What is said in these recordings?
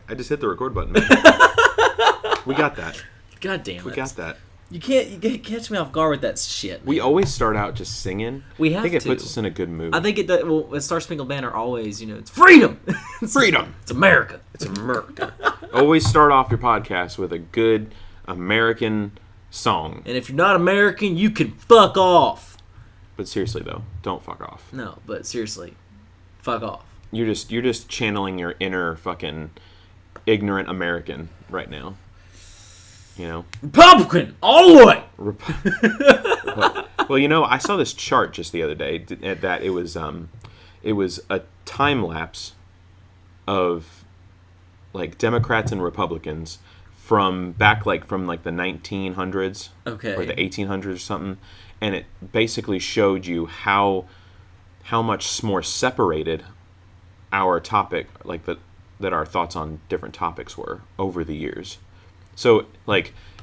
I just hit the record button, man. We got that. God damn it. We got that. You can't catch me off guard with that shit. Man. We always start out just singing. We have to. I think it puts us in a good mood. I think it does. Well, Star Spangled Banner always, it's freedom. Freedom. It's America. It's America. Always start off your podcast with a good American song. And if you're not American, you can fuck off. But seriously though, don't fuck off. No, but seriously, fuck off. You're just channeling your inner fucking ignorant American right now. Republican all the way. Well, I saw this chart just the other day that it was a time lapse of like Democrats and Republicans from back from the 1900s, okay, or the 1800s or something, and it basically showed you how much more separated our topic, that our thoughts on different topics were over the years. So,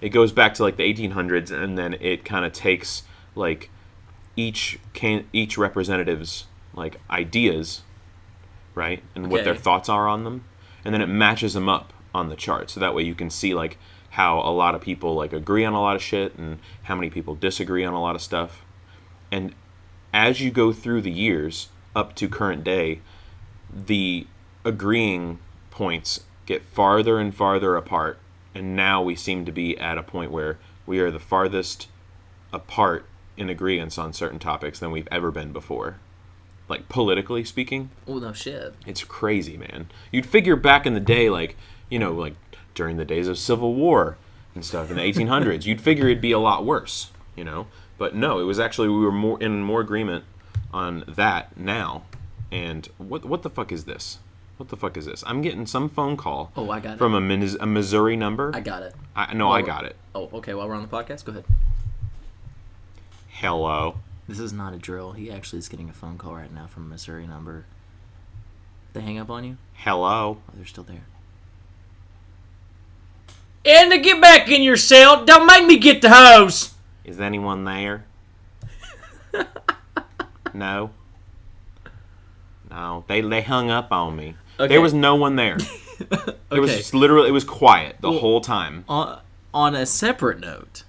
it goes back to, the 1800s, and then it kind of takes, each representative's, ideas, right? And what their thoughts are on them. And then it matches them up on the chart. So that way you can see, how a lot of people, agree on a lot of shit and how many people disagree on a lot of stuff. And as you go through the years up to current day, the agreeing points get farther and farther apart. And now we seem to be at a point where we are the farthest apart in agreeance on certain topics than we've ever been before. Politically speaking. Oh, no shit. It's crazy, man. You'd figure back in the day, during the days of Civil War and stuff in the 1800s, you'd figure it'd be a lot worse, But no, it was actually, we were more agreement on that now. And what the fuck is this? What the fuck is this? I'm getting some phone call. Oh, I got it. From a Missouri number. I got it. I got it. Oh, okay. While we're on the podcast, go ahead. Hello. This is not a drill. He actually is getting a phone call right now from a Missouri number. They hang up on you? Hello. Oh, they're still there. And to get back in your cell, don't make me get the hose. Is anyone there? No. No, they hung up on me. Okay. There was no one there. It was just literally, it was quiet the whole time. On a separate note,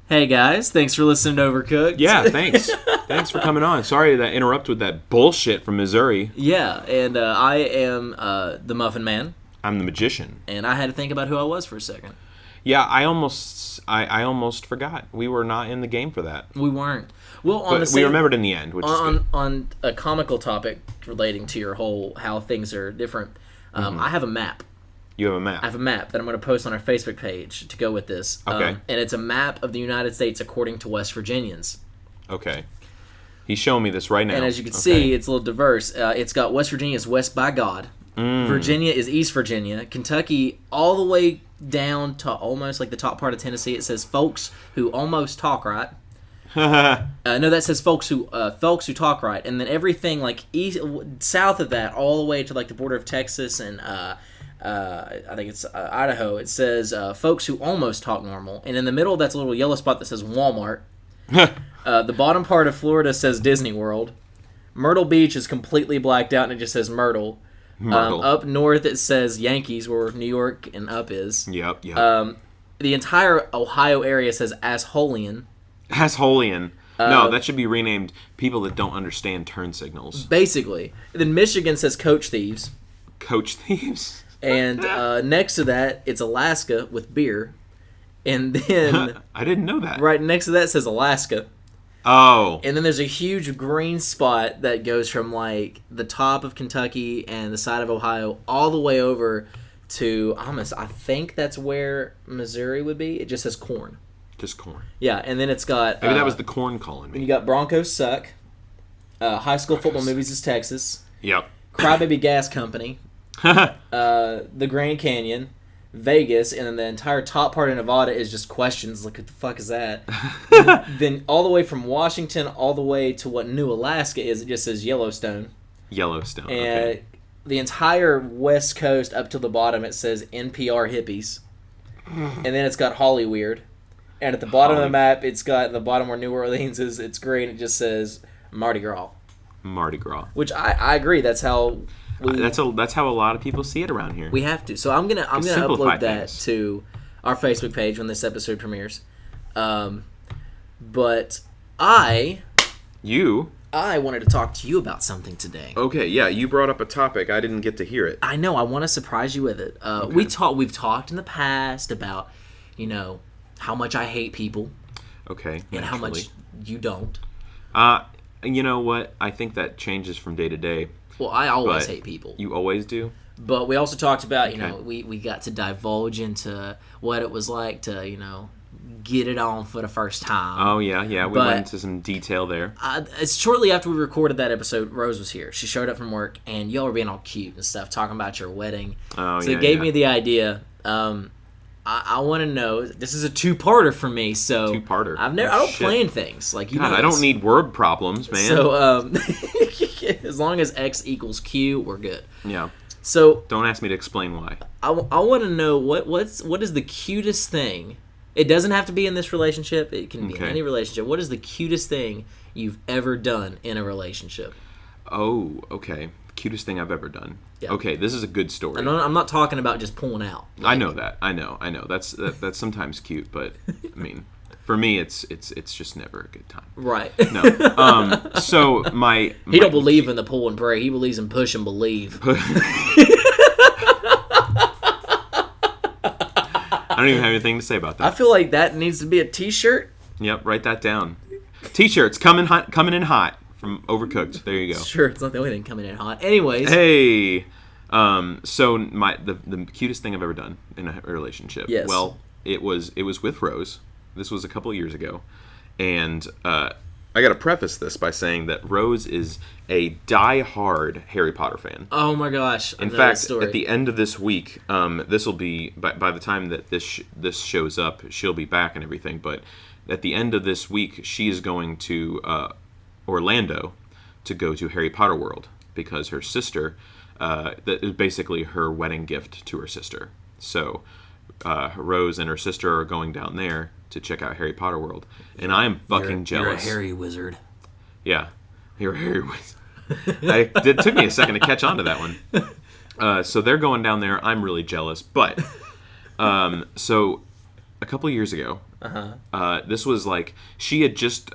hey guys, thanks for listening to Overcooked. Yeah, thanks. Thanks for coming on. Sorry to interrupt with that bullshit from Missouri. Yeah, and I am the Muffin Man. I'm the magician. And I had to think about who I was for a second. Yeah, I almost forgot. We were not in the game for that. We weren't. Well, we remembered in the end, which is good. On a comical topic relating to your whole how things are different, I have a map. You have a map? I have a map that I'm going to post on our Facebook page to go with this. Okay. And it's a map of the United States according to West Virginians. Okay. He's showing me this right now. And as you can see, it's a little diverse. It's got West Virginia is west by God. Virginia is East Virginia. Kentucky all the way down to almost the top part of Tennessee. It says folks who almost talk right. No, that says folks who talk right, and then everything east, south of that, all the way to the border of Texas and I think it's Idaho. It says folks who almost talk normal, and in the middle that's a little yellow spot that says Walmart. The bottom part of Florida says Disney World. Myrtle Beach is completely blacked out, and it just says Myrtle. Up north it says Yankees, where New York and up is. Yep. The entire Ohio area says Assholian. Assholian. No, that should be renamed people that don't understand turn signals. Basically. And then Michigan says Coach Thieves. Coach Thieves? And next to that, it's Alaska with beer. And then... I didn't know that. Right next to that says Alaska. Oh. And then there's a huge green spot that goes from the top of Kentucky and the side of Ohio all the way over to I think that's where Missouri would be. It just says corn. Just corn. Yeah, and then it's got... Maybe that was the corn calling me. You got Broncos Suck. High School Football Movies is Texas. Yep. Crybaby Gas Company. The Grand Canyon. Vegas, and then the entire top part of Nevada is just questions. What the fuck is that? Then all the way from Washington all the way to what New Alaska is, it just says Yellowstone. Yellowstone, and okay. The entire West Coast up to the bottom, it says NPR hippies. And then it's got Hollyweird. And at the bottom of the map, it's got the bottom where New Orleans is, it's green. It just says Mardi Gras. Mardi Gras. Which I agree. That's how That's how a lot of people see it around here. We have to. So I'm gonna simplify upload that things. to our Facebook page when this episode premieres. But I wanted to talk to you about something today. Okay, yeah, you brought up a topic. I didn't get to hear it. I know. I want to surprise you with it. We've talked in the past about, how much I hate people. Okay, and how much you don't. You know what? I think that changes from day to day. Well, I always hate people. You always do? But we also talked about, we got to divulge into what it was like to, get it on for the first time. Oh, yeah. We went into some detail there. It's shortly after we recorded that episode, Rose was here. She showed up from work, and y'all were being all cute and stuff, talking about your wedding. Oh, so it gave me the idea. I want to know. This is a two-parter for me, so two-parter. I don't plan things like you. God, I don't need word problems, man. So as long as X equals Q, we're good. Yeah. So don't ask me to explain why. I want to know what is the cutest thing. It doesn't have to be in this relationship. It can be in any relationship. What is the cutest thing you've ever done in a relationship? Oh, okay. Cutest thing I've ever done. Yeah. Okay, this is a good story. I'm not talking about just pulling out. I know that. I know. That's sometimes cute, but I mean, for me, it's just never a good time. Right. No. So my he don't believe in the pull and pray. He believes in push and believe. I don't even have anything to say about that. I feel like that needs to be a T-shirt. Yep, write that down. T-shirts coming in hot from Overcooked. There you go. Sure, it's not the only thing coming in hot. Anyways. Hey, so the cutest thing I've ever done in a relationship. Yes. Well, it was with Rose. This was a couple of years ago, and I got to preface this by saying that Rose is a die-hard Harry Potter fan. Oh my gosh! In fact, at the end of this week, this will be by the time that this shows up, she'll be back and everything. But at the end of this week, she is going to Orlando to go to Harry Potter World because her sister, that is basically her wedding gift to her sister. So Rose and her sister are going down there to check out Harry Potter World, and I am fucking jealous. You're a Harry wizard. Yeah, you're a Harry wizard. It took me a second to catch on to that one. So they're going down there. I'm really jealous, but so a couple of years ago, this was like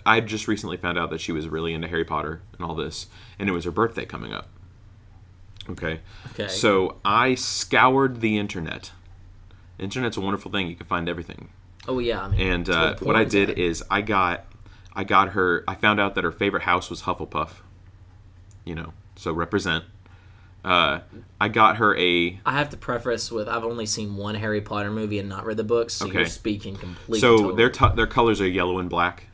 I just recently found out that she was really into Harry Potter and all this, and it was her birthday coming up. Okay. So I scoured the internet. Internet's a wonderful thing. You can find everything. Oh yeah. I mean, and what I did is I got her. I found out that her favorite house was Hufflepuff. So represent. I got her a. I have to preface with I've only seen one Harry Potter movie and not read the books, so you're speaking completely. So their colors are yellow and black.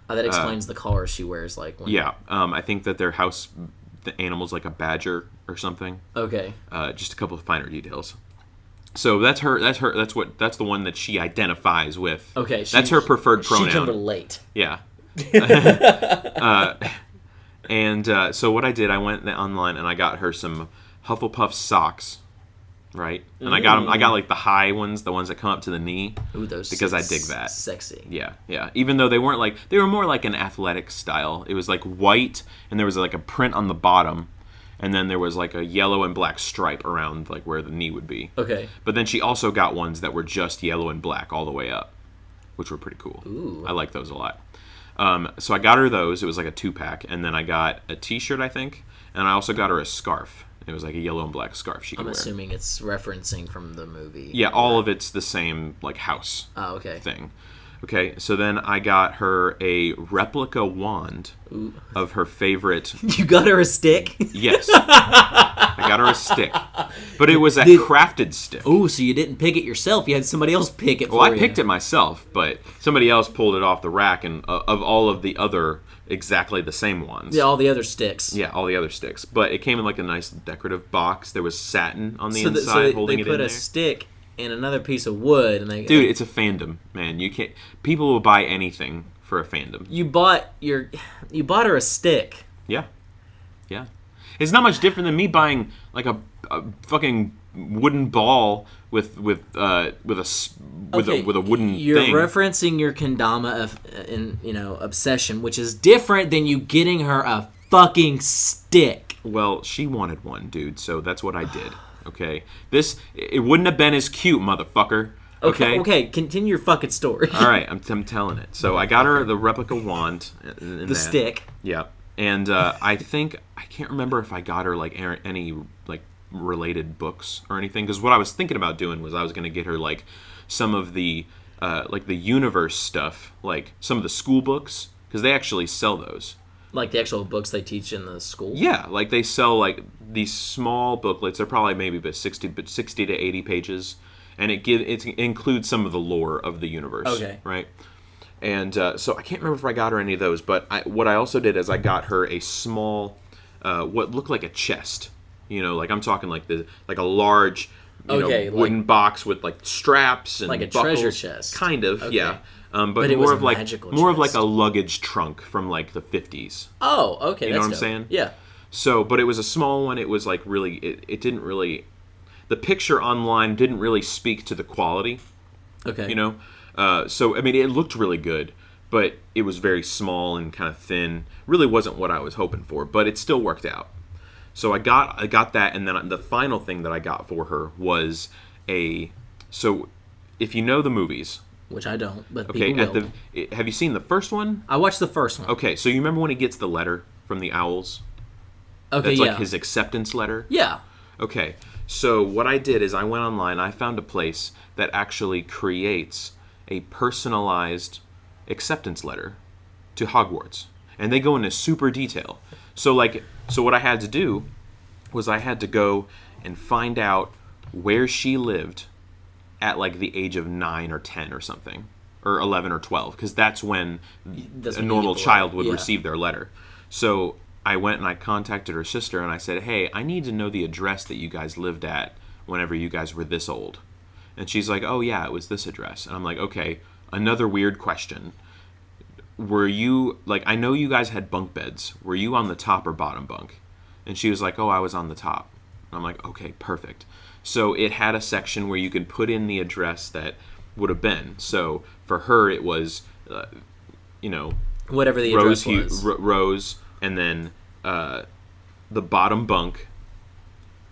That explains the colors she wears. I think that their house, the animal's like a badger or something. Okay. Just a couple of finer details. So that's the one that she identifies with. Okay. That's her preferred pronoun. She can relate. Yeah. And so what I did, I went online and I got her some Hufflepuff socks, right? And I got like the high ones, the ones that come up to the knee. Ooh, those because I dig that. Sexy. Yeah. Even though they were more like an athletic style. It was like white, and there was like a print on the bottom, and then there was like a yellow and black stripe around like where the knee would be. Okay. But then she also got ones that were just yellow and black all the way up, which were pretty cool. Ooh. I like those a lot. So I got her those. It was like a 2-pack, and then I got a T-shirt, I think, and I also got her a scarf. It was like a yellow and black scarf she could wear. I'm assuming it's referencing from the movie. Yeah, all of it's the same like house thing. Okay, so then I got her a replica wand of her favorite. You got her a stick? Yes. I got her a stick. But it was a crafted stick. Ooh, so you didn't pick it yourself. You had somebody else pick it for you. Well, I picked it myself, but somebody else pulled it off the rack and of all of the other exactly the same ones. Yeah, all the other sticks. Yeah, all the other sticks. But it came in like a nice decorative box. There was satin on the inside holding it in there. They put a stick and another piece of wood, and dude, it's a fandom, man. You can't. People will buy anything for a fandom. You bought her a stick. Yeah. It's not much different than me buying like a fucking wooden ball with a wooden You're thing. referencing your kendama obsession, which is different than you getting her a fucking stick. Well, she wanted one, dude, so that's what I did. Okay? It wouldn't have been as cute, motherfucker. Okay, continue your fucking story. All right, I'm telling it. So I got her the replica wand. The stick. Yeah. And I can't remember if I got her like any like related books or anything, because what I was thinking about doing was I was going to get her like some of the like the universe stuff, like some of the school books, because they actually sell those. Like the actual books they teach in the school? Yeah, like they sell like these small booklets. They're probably maybe about 60 to 80 pages, and it includes some of the lore of the universe. Okay. Right? And so I can't remember if I got her any of those, but what I also did is I got her a small, what looked like a chest. You know, like I'm talking like a large, wooden box with like straps and like a buckles. Treasure chest. Kind of, okay. yeah. But it was a magical more of chest. like a luggage trunk from like the 50s. Oh, okay. You know what I'm saying? Yeah. So, but it was a small one. It was like really, it didn't really, the picture online didn't really speak to the quality. Okay. You know? So, I mean, it looked really good, but it was very small and kind of thin. Really wasn't what I was hoping for, but it still worked out. So I got that, and then the final thing that I got for her was so if you know the movies. Which I don't, but Okay, people will. have you seen the first one? I watched the first one. Okay, so you remember when he gets the letter from the owls? Okay, That's yeah. like his acceptance letter? Yeah. Okay, so what I did is I went online, I found a place that actually creates a personalized acceptance letter to Hogwarts. And they go into super detail. So what I had to do was I had to go and find out where she lived at like the age of 9 or 10 or something, or 11 or 12, because that's when a normal child would receive their letter. So I went and I contacted her sister and I said, hey, I need to know the address that you guys lived at whenever you guys were this old. And she's like, oh yeah, it was this address. And I'm like, okay, another weird question. Were you, like, I know you guys had bunk beds. Were you on the top or bottom bunk? And she was like, oh, I was on the top. And I'm like, okay, perfect. So it had a section where you could put in the address that would have been. So for her, it was, whatever the address was. Rose, and then the bottom bunk,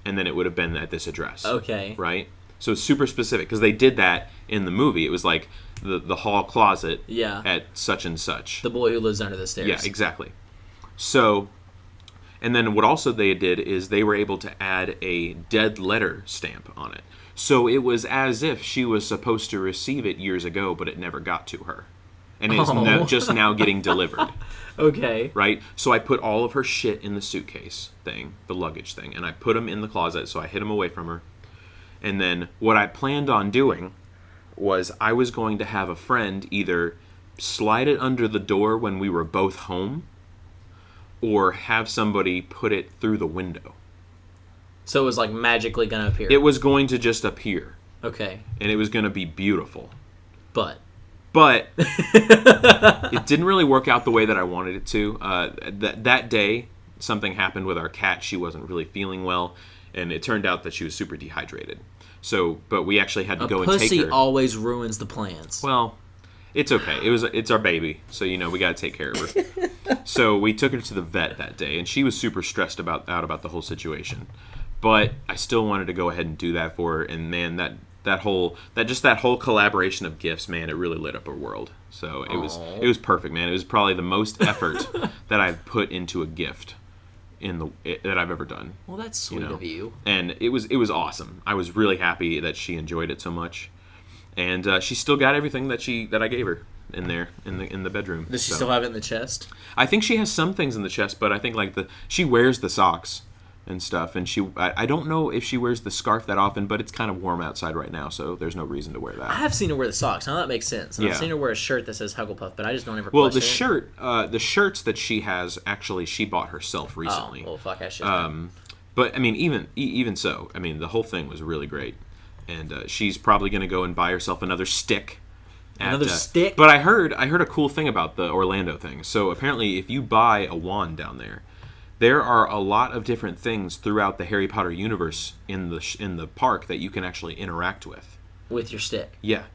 and then it would have been at this address. Okay. Right? So it's super specific, because they did that in the movie. It was like the hall closet at such and such. The boy who lives under the stairs. Yeah, exactly. So, and then what also they did is they were able to add a dead letter stamp on it. So it was as if she was supposed to receive it years ago, but it never got to her. And it's just now getting delivered. Okay. Right? So I put all of her shit in the suitcase thing, the luggage thing, and I put them in the closet, so I hid them away from her. And then what I planned on doing was I was going to have a friend either slide it under the door when we were both home, or have somebody put it through the window. So it was like magically going to appear. It was going to just appear. Okay. And it was going to be beautiful. But it didn't really work out the way that I wanted it to. That day, something happened with our cat. She wasn't really feeling well, and it turned out that she was super dehydrated. So, but we actually had to go and take her. Pussy always ruins the plans. Well, it's okay. It's our baby, so we got to take care of her. So we took her to the vet that day, and she was super stressed out about the whole situation. But I still wanted to go ahead and do that for her, and man, that whole collaboration of gifts, man, it really lit up her world. So it was perfect, man. It was probably the most effort that I've put into a gift that I've ever done. Well, that's sweet of you. And it was awesome. I was really happy that she enjoyed it so much, and she still got everything that I gave her in there in the bedroom. Does she still have it in the chest? I think she has some things in the chest, but I think she wears the socks and stuff, and I don't know if she wears the scarf that often, but it's kind of warm outside right now, so there's no reason to wear that. I have seen her wear the socks. Now that makes sense. And I've seen her wear a shirt that says Hugglepuff, but I just don't ever. Well, the shirts that she has, actually, she bought herself recently. Oh, well, fuck that shit. But I mean, even so, I mean, the whole thing was really great, and she's probably going to go and buy herself another stick. Another stick. But I heard a cool thing about the Orlando thing. So apparently, if you buy a wand down there are a lot of different things throughout the Harry Potter universe in the park that you can actually interact with your stick. Yeah,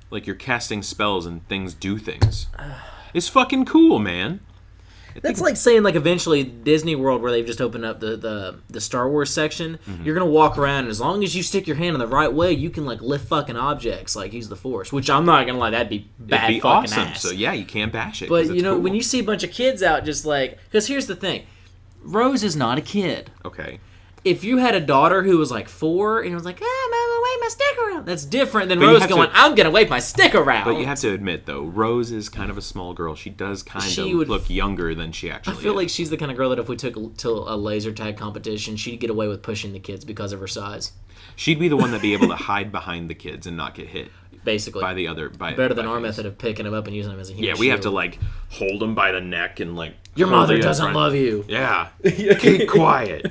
like you're casting spells and things do things. It's fucking cool, man. That's like saying like eventually Disney World, where they've just opened up the Star Wars section. You're gonna walk around, and as long as you stick your hand in the right way, you can like lift fucking objects, like use the Force. Which I'm not gonna lie, that'd be bad. It'd be fucking awesome. ass. So yeah, you can't bash it. But 'cause you know, it's when cool. you see a bunch of kids out, just like, because here's the thing, Rose is not a kid. Okay. If you had a daughter who was like 4 and was like, I'm gonna wave my stick around, that's different than But you Rose have going, to- I'm gonna wave my stick around. But you have to admit, though, Rose is kind of a small girl. She does kind She of would- look younger than she actually I feel is. like she's the kind of girl that if we took to a laser tag competition, she'd get away with pushing the kids because of her size. She'd be the one that'd be able to hide behind the kids and not get hit Basically. by the other. Better than by our kids. method of picking them up and using them as a human Yeah, we have to shield. like hold them by the neck and like. Your hold mother the doesn't front. love you. Yeah, keep quiet.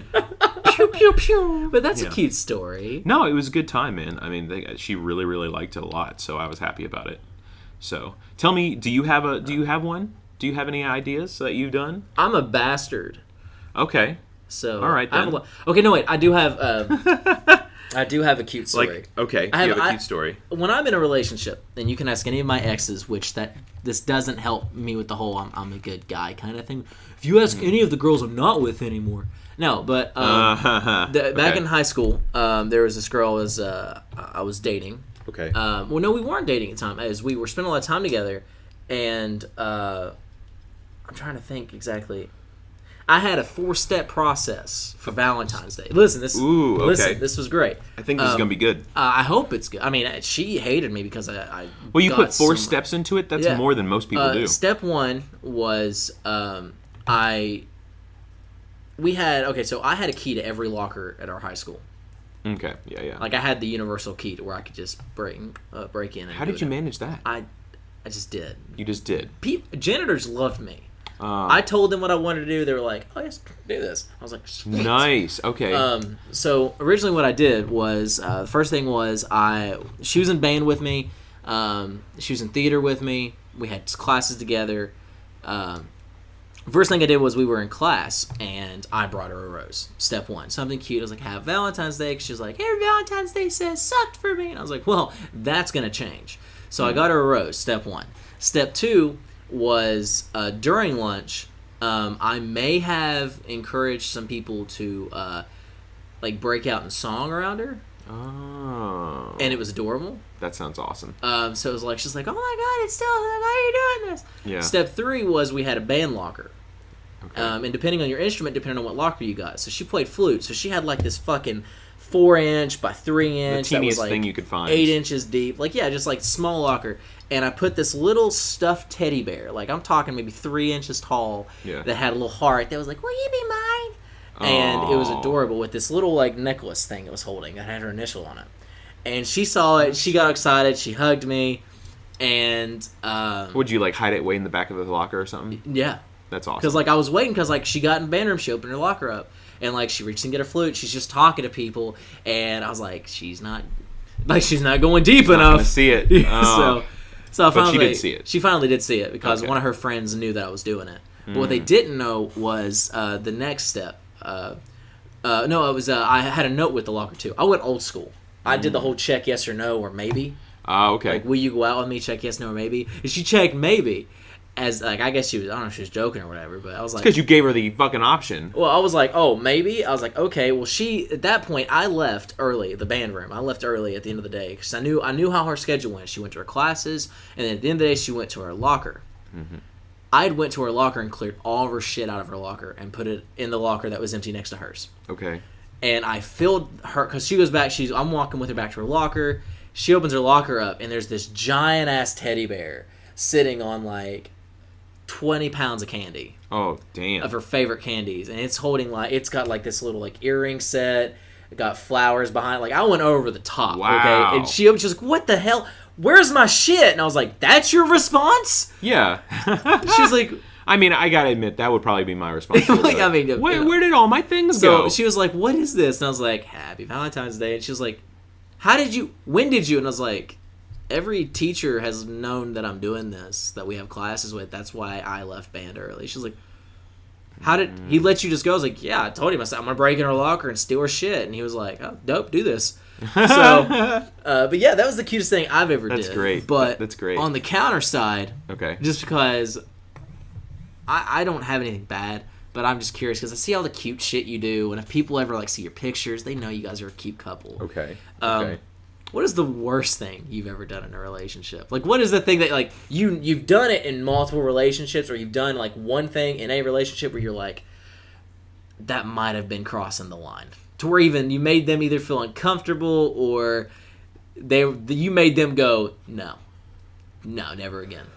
Pew, pew, pew. But that's a Yeah. cute story. No, it was a good time, man. I mean, she really, really liked it a lot, so I was happy about it. So, tell me, do you have one? Do you have any ideas that you've done? I'm a bastard. Okay, So All right, I have then. okay, no wait. I do have a cute story. like okay, I you have- have a I- cute story. When I'm in a relationship, and you can ask any of my exes, which this doesn't help me with the whole I'm a good guy kind of thing. If you ask any of the girls I'm not with anymore, no. But back Okay. in high school, there was this girl I was dating. Okay. Well, no, we weren't dating at the time, as we were spending a lot of time together, and I'm trying to think exactly. I had a 4-step process for Valentine's Day. Listen, Ooh, okay. listen, this was great. I think this is gonna be good. I hope it's good. I mean, she hated me because I Well, you got put 4 so steps into it. That's Yeah. more than most people do. Step 1 was we had so I had a key to every locker at our high school. Okay. Yeah. Yeah. Like I had the universal key to where I could just break in. And How did you manage that? I just did. You just did. Janitors loved me. I told them what I wanted to do. They were like, "Oh yes, do this." I was like, "Sweet." Nice. Okay. So originally, what I did was the first thing was she was in band with me. She was in theater with me. We had classes together. First thing I did was we were in class, and I brought her a rose. Step 1, something cute. I was like, "Have Valentine's Day." 'Cause she was like, "Every Valentine's Day says sucked for me," and I was like, "Well, that's gonna change." So I got her a rose. Step 1. Step 2 was during lunch. I may have encouraged some people to like break out in song around her, Oh. and it was adorable. That sounds awesome. So it was like she's like, "Oh my god, it's still why are you doing this?" Yeah. Step 3 was we had a band locker. Okay. And depending on your instrument, depending on what locker you got. So she played flute, so she had like this fucking 4-inch by 3-inch that was teeniest like thing you could find. 8 inches deep. Like just like small locker. And I put this little stuffed teddy bear, like I'm talking maybe 3 inches tall, Yeah. that had a little heart that was like, "Will you be mine?" And it was Aw. adorable with this little like necklace thing it was holding that had her initial on it. And she saw it, she got excited, she hugged me, and Would you like hide it way in the back of the locker or something? yeah. That's awesome. Because like I was waiting, because like she got in band room, she opened her locker up, and like she reached and get her flute. She's just talking to people, and I was like, she's not going deep not enough. gonna see it. Oh. So I But she finally did see it. She finally did see it because Okay. one of her friends knew that I was doing it. But what they didn't know was the next step. No, it was I had a note with the locker too. I went old school. I did the whole check yes or no or maybe. Okay. Like, will you go out with me? Check yes, no, or maybe. And she checked maybe. As like I guess she was, I don't know if she was joking or whatever, but I was like, Because you gave her the fucking option. well, I was like, oh, maybe. I was like, okay. Well, she at that point, I left early the band room. I left early at the end of the day because I knew how her schedule went. She went to her classes, and then at the end of the day, she went to her locker. I had went to her locker and cleared all of her shit out of her locker and put it in the locker that was empty next to hers. Okay. And I filled her because she goes back. I'm walking with her back to her locker. She opens her locker up, and there's this giant ass teddy bear sitting on like 20 pounds of candy Oh, damn. of her favorite candies, and it's holding like it's got like this little like earring set. It got flowers behind. Like I went over the top. Wow. Okay, and she was just like, "What the hell? Where's my shit?" And I was like, "That's your response?" Yeah. She was like, I mean, I gotta admit, that would probably be my response. Like, I mean, where did all my things so go? she was like, "What is this?" And I was like, "Happy Valentine's Day." And she was like, when did you? And I was like, every teacher has known that I'm doing this, that we have classes with. That's why I left band early. She was like, how did he let you just go? I was like, yeah, I told him. I said, I'm going to break in her locker and steal her shit. And he was like, oh, dope, do this. So, but yeah, that was the cutest thing I've ever did. That's great. But That's great. on the counter side, Okay. just because I don't have anything bad, but I'm just curious because I see all the cute shit you do, and if people ever like see your pictures, they know you guys are a cute couple. Okay. What is the worst thing you've ever done in a relationship? Like, what is the thing that, like, you've done it in multiple relationships, or you've done, like, one thing in a relationship where you're like, that might have been crossing the line. To where even you made them either feel uncomfortable, or you made them go, no, never again.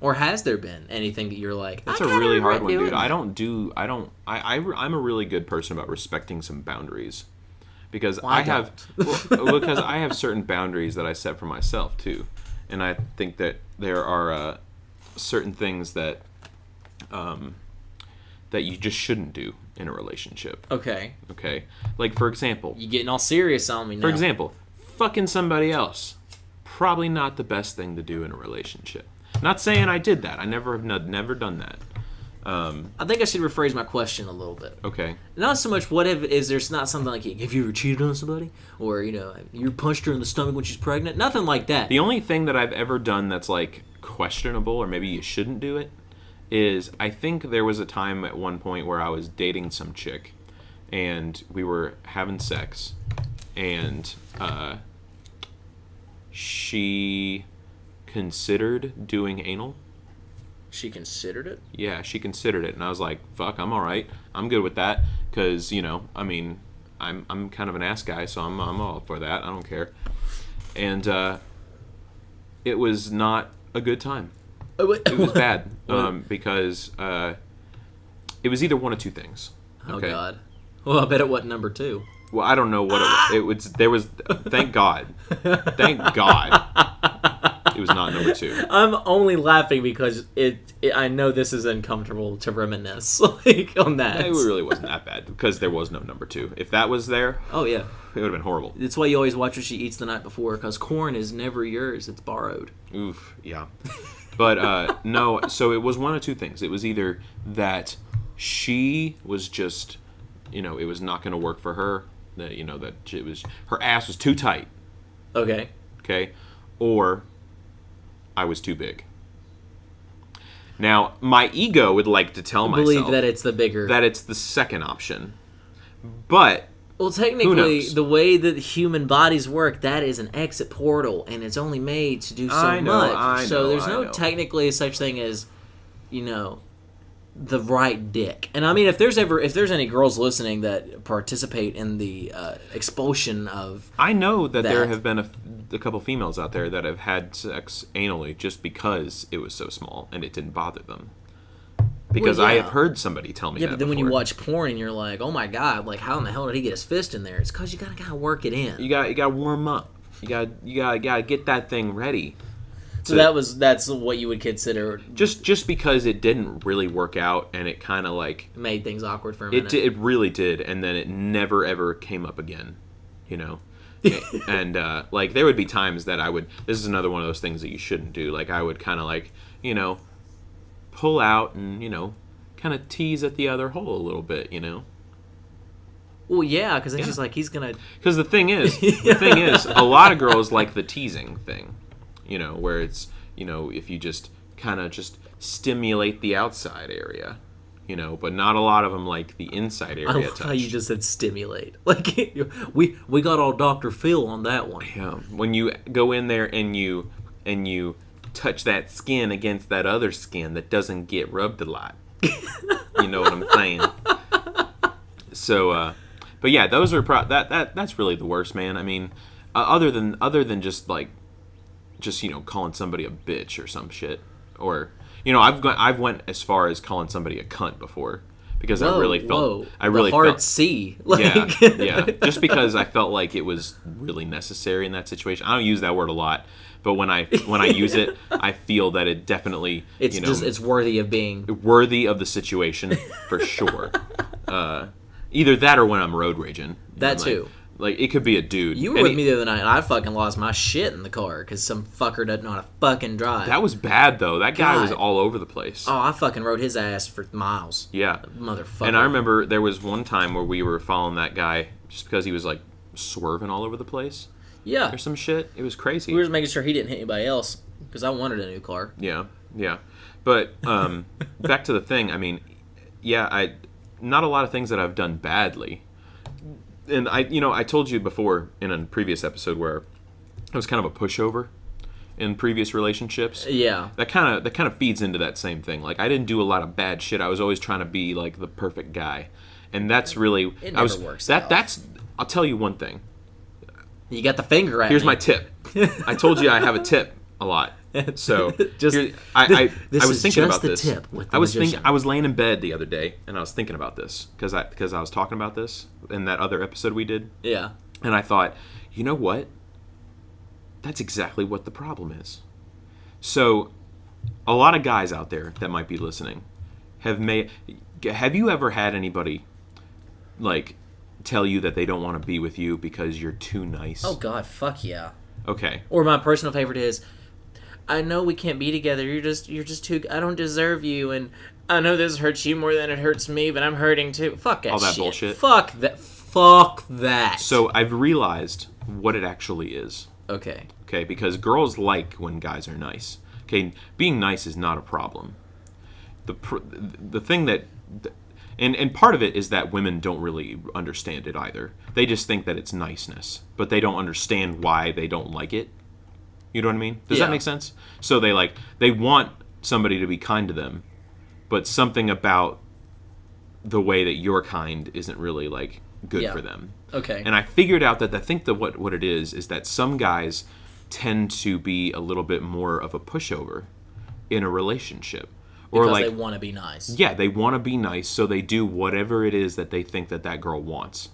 Or has there been anything that you're like, that's a really hard one, dude. I'm a really good person about respecting some boundaries. Because because I have certain boundaries that I set for myself too, and I think that there are certain things that that you just shouldn't do in a relationship. Okay. Like, for example, you getting all serious on me now. For example, fucking somebody else, probably not the best thing to do in a relationship. Not saying I did that. I never done that. I think I should rephrase my question a little bit. Okay. Not so much is there's not something like, have you ever cheated on somebody? Or, you punched her in the stomach when she's pregnant? Nothing like that. The only thing that I've ever done that's, like, questionable, or maybe you shouldn't do it, is I think there was a time at one point where I was dating some chick, and we were having sex, and she considered doing anal. She considered it? Yeah, she considered it, and I was like, "Fuck, I'm all right. I'm good with that." Because I mean, I'm kind of an ass guy, so I'm all for that. I don't care. And it was not a good time. It was bad because it was either one of two things. Okay? Oh God. Well, I bet it wasn't number 2. Well, I don't know what it was. There was. Thank God. Thank God. It was not number 2. I'm only laughing because I know this is uncomfortable to reminisce like on that. It really wasn't that bad because there was no number 2. If that was there, oh yeah, it would have been horrible. That's why you always watch what she eats the night before, because corn is never yours; it's borrowed. Oof, yeah. But no, so it was one of two things. It was either that she was just, it was not going to work for her. That that it was her ass was too tight. Okay. Or I was too big. Now, my ego would like to tell myself believe that it's the second option. But well, technically, the way that human bodies work, that is an exit portal, and it's only made to do so much. So there's no technically such thing as, the right dick. And I mean, if there's any girls listening that participate in the expulsion of, I know that there have been a couple females out there that have had sex anally just because it was so small and it didn't bother them. Because I have heard somebody tell me that. Yeah, but then when you watch porn and you're like, oh my God, like how in the hell did he get his fist in there? It's because you gotta work it in. You gotta warm up. You gotta get that thing ready. So that's what you would consider just because it didn't really work out and it kind of like made things awkward for a minute. It really did, and then it never ever came up again, And like there would be times that I would. This is another one of those things that you shouldn't do. Like I would kind of like pull out and kind of tease at the other hole a little bit, Well, yeah, because then she's like, he's gonna. Because the thing is, a lot of girls like the teasing thing. Where it's, if you just kind of just stimulate the outside area, but not a lot of them like the inside area. I love how you just said stimulate. Like, we got all Dr. Phil on that one. Yeah. When you go in there and you touch that skin against that other skin that doesn't get rubbed a lot. You know what I'm saying? So, but yeah, those are that's really the worst, man. I mean, other than just calling somebody a bitch or some shit, or I've went as far as calling somebody a cunt before because I really felt C. Yeah, just because I felt like it was really necessary in that situation. I don't use that word a lot, but when I use it, I feel that it definitely it's worthy of being worthy of the situation for sure. Either that or when I'm road raging. That too. Like, it could be a dude. You were with me the other night, and I fucking lost my shit in the car because some fucker doesn't know how to fucking drive. That was bad, though. That guy was all over the place. Oh, I fucking rode his ass for miles. Yeah. Motherfucker. And I remember there was one time where we were following that guy just because he was, like, swerving all over the place. Yeah. Or some shit. It was crazy. We were just making sure he didn't hit anybody else because I wanted a new car. Yeah. But back to the thing. I mean, yeah, not a lot of things that I've done badly. And I told you before in a previous episode where I was kind of a pushover in previous relationships. Yeah. That kind of feeds into that same thing. Like, I didn't do a lot of bad shit. I was always trying to be like the perfect guy. And that's really it never works out. That's I'll tell you one thing. You got the finger at Here's me. my tip. I told you I have a tip a lot. So I was thinking about this. Tip with the I was laying in bed the other day and I was thinking about this because I was talking about this in that other episode we did. Yeah. And I thought, you know what? That's exactly what the problem is. So, a lot of guys out there that might be listening have you ever had anybody like tell you that they don't want to be with you because you're too nice? Oh God, fuck yeah. Okay. Or my personal favorite is, I know we can't be together. You're just too. I don't deserve you, and I know this hurts you more than it hurts me, but I'm hurting too. Fuck that. All that shit. bullshit. Fuck that. Fuck that. So I've realized what it actually is. Okay. Okay, because girls like when guys are nice. Okay, being nice is not a problem. The thing that, and part of it is that women don't really understand it either. They just think that it's niceness, but they don't understand why they don't like it. You know what I mean? Does that make sense? So they want somebody to be kind to them, but something about the way that you're kind isn't really like good for them. Okay. And I figured out that I think that what it is that some guys tend to be a little bit more of a pushover in a relationship. Or because like, they want to be nice. Yeah, they want to be nice, so they do whatever it is that they think that girl wants.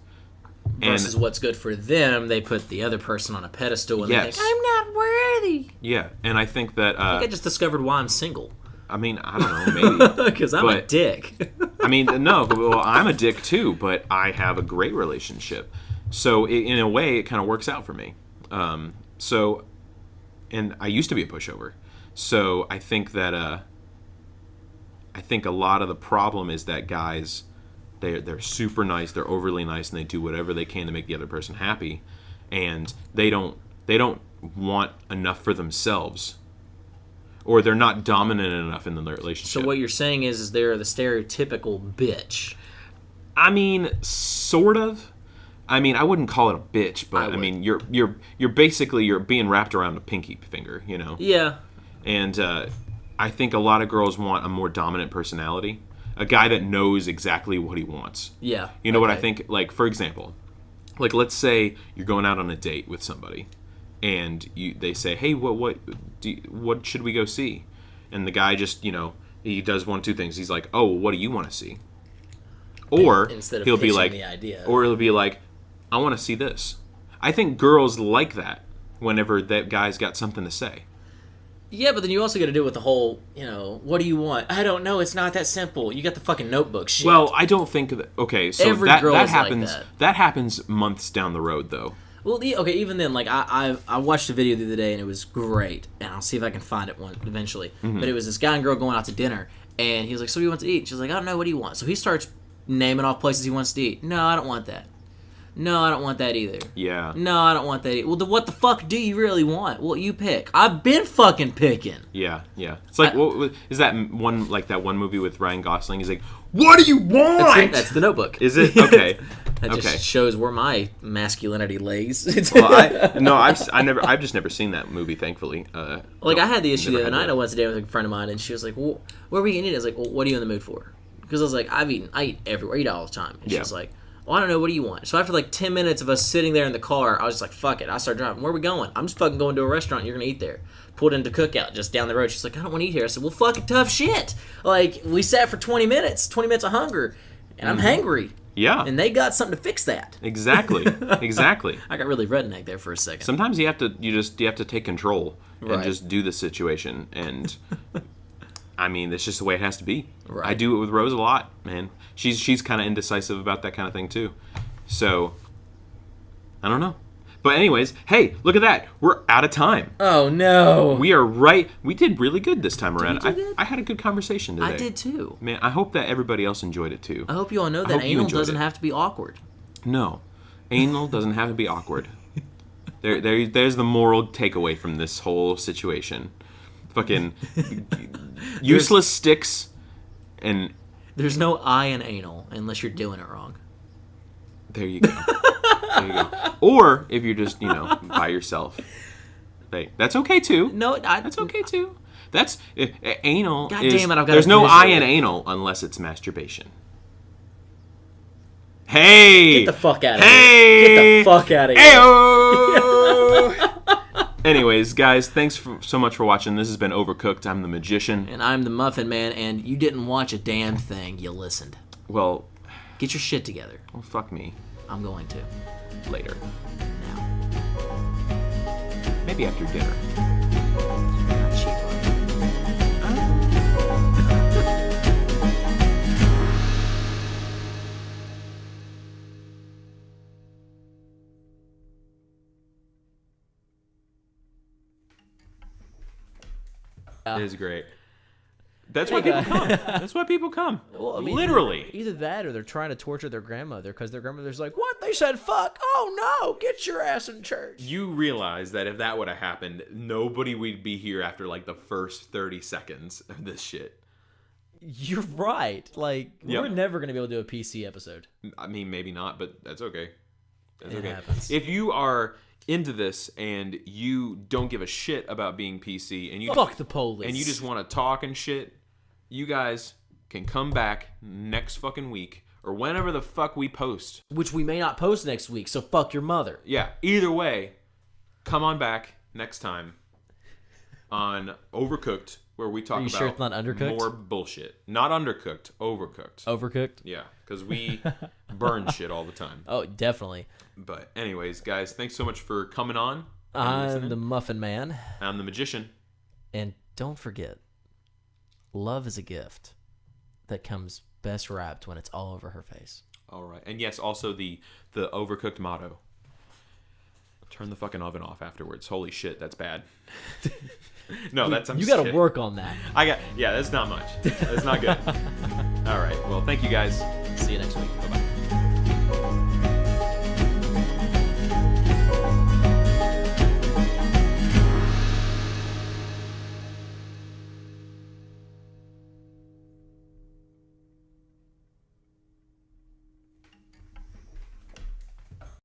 Versus what's good for them, they put the other person on a pedestal and they think, I'm not worthy. Yeah, and I think that... I think I just discovered why I'm single. I mean, I don't know, maybe. Because I'm a dick. I mean, no, well, I'm a dick too, but I have a great relationship. So in a way, it kind of works out for me. And I used to be a pushover. So I think that... I think a lot of the problem is that guys... They're super nice, they're overly nice, and they do whatever they can to make the other person happy, and they don't want enough for themselves, or they're not dominant enough in the relationship. So what you're saying is they're the stereotypical bitch. I mean, sort of. I mean, I wouldn't call it a bitch, but I mean, you're basically being wrapped around a pinky finger, you know? Yeah. And I think a lot of girls want a more dominant personality. A guy that knows exactly what he wants. Yeah. You know what I think? Like, for example, like let's say you're going out on a date with somebody, and they say, "Hey, what should we go see?" And the guy just, he does one of two things. He's like, "Oh, what do you want to see?" Or he'll be like, "I want to see this." I think girls like that whenever that guy's got something to say. Yeah, but then you also got to do it with the whole, what do you want? I don't know. It's not that simple. You got the fucking Notebook shit. Well, I don't think that. Okay, so Every that girl is happens. like that. That happens months down the road, though. Well, okay, even then, like I watched a video the other day and it was great, and I'll see if I can find it one eventually. Mm-hmm. But it was this guy and girl going out to dinner, and he was like, "So what do you want to eat?" She's like, "I don't know. What do you want?" So he starts naming off places he wants to eat. No, I don't want that. No, I don't want that either. Yeah. No, I don't want that either. Well, what the fuck do you really want? Well, you pick. I've been fucking picking. Yeah. It's like, what is that one, like that one movie with Ryan Gosling? He's like, what do you want? That's the Notebook. Is it? Okay. That just shows where my masculinity lays. Well, I've just never seen that movie, thankfully. I had the issue the other night. I went to dinner with a friend of mine, and she was like, well, where are we going to eat? I was like, well, what are you in the mood for? Because I was like, I eat everywhere. I eat all the time. And she was like, well, I don't know. What do you want? So after like 10 minutes of us sitting there in the car, I was just like, fuck it. I started driving. Where are we going? I'm just fucking going to a restaurant. You're going to eat there. Pulled into Cookout just down the road. She's like, I don't want to eat here. I said, well, fucking tough shit. Like, we sat for 20 minutes of hunger, and I'm hangry. Yeah. And they got something to fix that. Exactly. I got really redneck there for a second. Sometimes you have to take control and just do the situation. And I mean, that's just the way it has to be. Right. I do it with Rose a lot, man. She's kind of indecisive about that kind of thing too. So I don't know. But anyways, hey, look at that. We're out of time. Oh no. We are right. We did really good this time around. I had a good conversation today. I did too. Man, I hope that everybody else enjoyed it too. I hope you all know that anal doesn't have to be awkward. No. Anal doesn't have to be awkward. There's the moral takeaway from this whole situation. Fucking Useless sticks and... There's no I in anal unless you're doing it wrong. There you go. There you go. Or if you're just, by yourself. That's okay too. No, that's okay too. That's anal. God damn it! I've got. There's no I in anal unless it's masturbation. Hey! Get the fuck out of here! Get the fuck out of here! Anyways, guys, thanks so much for watching. This has been Overcooked. I'm the Magician, and I'm the Muffin Man. And you didn't watch a damn thing. You listened. Well, get your shit together. Well, fuck me. I'm going to later. Now. Maybe after dinner. It is great. That's why people come. That's why people come. Well, I mean, literally. Either that or they're trying to torture their grandmother because their grandmother's like, what? They said fuck? Oh, no. Get your ass in church. You realize that if that would have happened, nobody would be here after like the first 30 seconds of this shit. You're right. Like, we're never going to be able to do a PC episode. I mean, maybe not, but that's okay. That's it okay. Happens. If you are into this and you don't give a shit about being PC and you fuck the police and you just want to talk and shit, you guys can come back next fucking week or whenever the fuck we post, which we may not post next week, so fuck your mother. Yeah, either way, come on back next time on Overcooked, where we talk about sure it's not undercooked? More bullshit. Not undercooked, overcooked. Overcooked? Yeah, because we burn shit all the time. Oh, definitely. But anyways, guys, thanks so much for coming on. I'm the Muffin Man. I'm the Magician. And don't forget, love is a gift that comes best wrapped when it's all over her face. All right. And yes, also the Overcooked motto. Turn the fucking oven off afterwards. Holy shit, that's bad. No, that's... You got to work on that. Yeah, that's not much. That's not good. All right. Well, thank you guys. See you next week. Bye-bye.